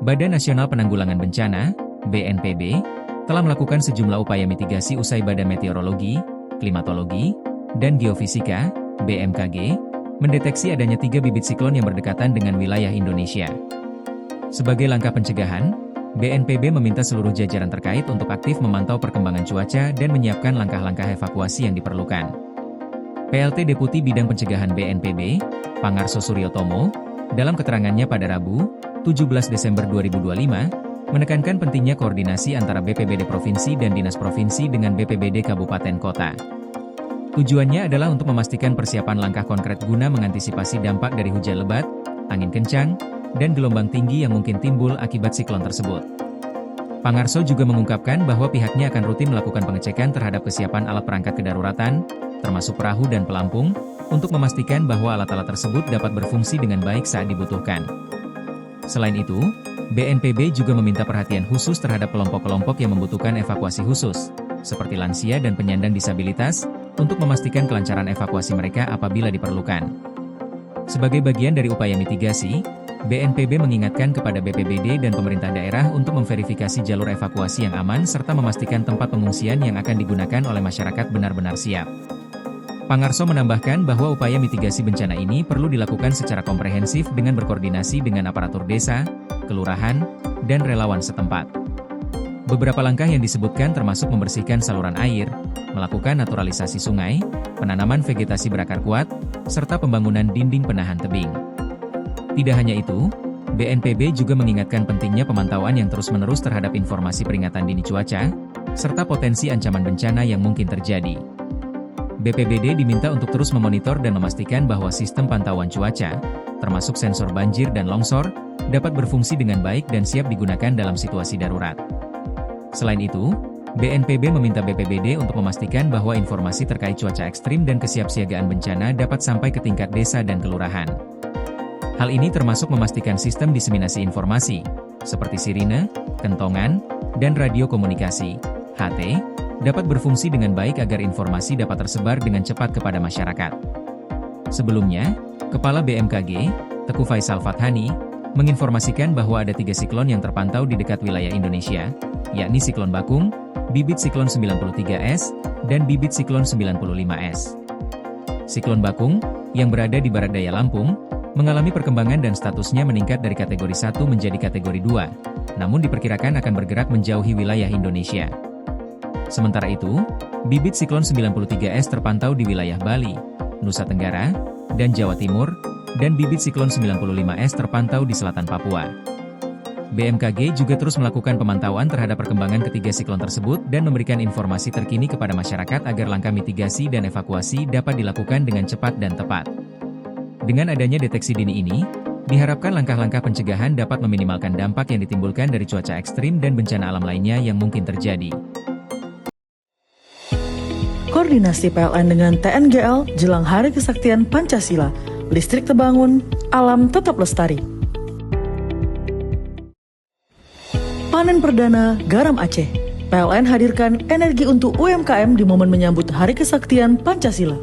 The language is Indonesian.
Badan Nasional Penanggulangan Bencana, BNPB, telah melakukan sejumlah upaya mitigasi usai Badan Meteorologi, Klimatologi, dan Geofisika, BMKG, mendeteksi adanya 3 bibit siklon yang berdekatan dengan wilayah Indonesia. Sebagai langkah pencegahan, BNPB meminta seluruh jajaran terkait untuk aktif memantau perkembangan cuaca dan menyiapkan langkah-langkah evakuasi yang diperlukan. PLT Deputi Bidang Pencegahan BNPB, Pangarso Suryotomo, dalam keterangannya pada Rabu, 17 Desember 2025, menekankan pentingnya koordinasi antara BPBD Provinsi dan Dinas Provinsi dengan BPBD Kabupaten Kota. Tujuannya adalah untuk memastikan persiapan langkah konkret guna mengantisipasi dampak dari hujan lebat, angin kencang, dan gelombang tinggi yang mungkin timbul akibat siklon tersebut. Pangarso juga mengungkapkan bahwa pihaknya akan rutin melakukan pengecekan terhadap kesiapan alat perangkat kedaruratan, termasuk perahu dan pelampung, untuk memastikan bahwa alat-alat tersebut dapat berfungsi dengan baik saat dibutuhkan. Selain itu, BNPB juga meminta perhatian khusus terhadap kelompok-kelompok yang membutuhkan evakuasi khusus, seperti lansia dan penyandang disabilitas, untuk memastikan kelancaran evakuasi mereka apabila diperlukan. Sebagai bagian dari upaya mitigasi, BNPB mengingatkan kepada BPBD dan pemerintah daerah untuk memverifikasi jalur evakuasi yang aman serta memastikan tempat pengungsian yang akan digunakan oleh masyarakat benar-benar siap. Pangarso menambahkan bahwa upaya mitigasi bencana ini perlu dilakukan secara komprehensif dengan berkoordinasi dengan aparatur desa, kelurahan, dan relawan setempat. Beberapa langkah yang disebutkan termasuk membersihkan saluran air, melakukan naturalisasi sungai, penanaman vegetasi berakar kuat, serta pembangunan dinding penahan tebing. Tidak hanya itu, BNPB juga mengingatkan pentingnya pemantauan yang terus-menerus terhadap informasi peringatan dini cuaca, serta potensi ancaman bencana yang mungkin terjadi. BPBD diminta untuk terus memonitor dan memastikan bahwa sistem pantauan cuaca, termasuk sensor banjir dan longsor, dapat berfungsi dengan baik dan siap digunakan dalam situasi darurat. Selain itu, BNPB meminta BPBD untuk memastikan bahwa informasi terkait cuaca ekstrim dan kesiapsiagaan bencana dapat sampai ke tingkat desa dan kelurahan. Hal ini termasuk memastikan sistem diseminasi informasi, seperti sirine, kentongan, dan radio komunikasi, HT, dapat berfungsi dengan baik agar informasi dapat tersebar dengan cepat kepada masyarakat. Sebelumnya, Kepala BMKG, Teguh Faisal Fathani, menginformasikan bahwa ada 3 siklon yang terpantau di dekat wilayah Indonesia, yakni siklon Bakung, bibit siklon 93S, dan bibit siklon 95S. Siklon Bakung, yang berada di barat daya Lampung, mengalami perkembangan dan statusnya meningkat dari kategori 1 menjadi kategori 2, namun diperkirakan akan bergerak menjauhi wilayah Indonesia. Sementara itu, bibit siklon 93S terpantau di wilayah Bali, Nusa Tenggara, dan Jawa Timur, dan bibit siklon 95S terpantau di selatan Papua. BMKG juga terus melakukan pemantauan terhadap perkembangan ketiga siklon tersebut dan memberikan informasi terkini kepada masyarakat agar langkah mitigasi dan evakuasi dapat dilakukan dengan cepat dan tepat. Dengan adanya deteksi dini ini, diharapkan langkah-langkah pencegahan dapat meminimalkan dampak yang ditimbulkan dari cuaca ekstrim dan bencana alam lainnya yang mungkin terjadi. Koordinasi PLN dengan TNGL jelang Hari Kesaktian Pancasila, listrik terbangun, alam tetap lestari. Panen perdana garam Aceh. PLN hadirkan energi untuk UMKM di momen menyambut Hari Kesaktian Pancasila.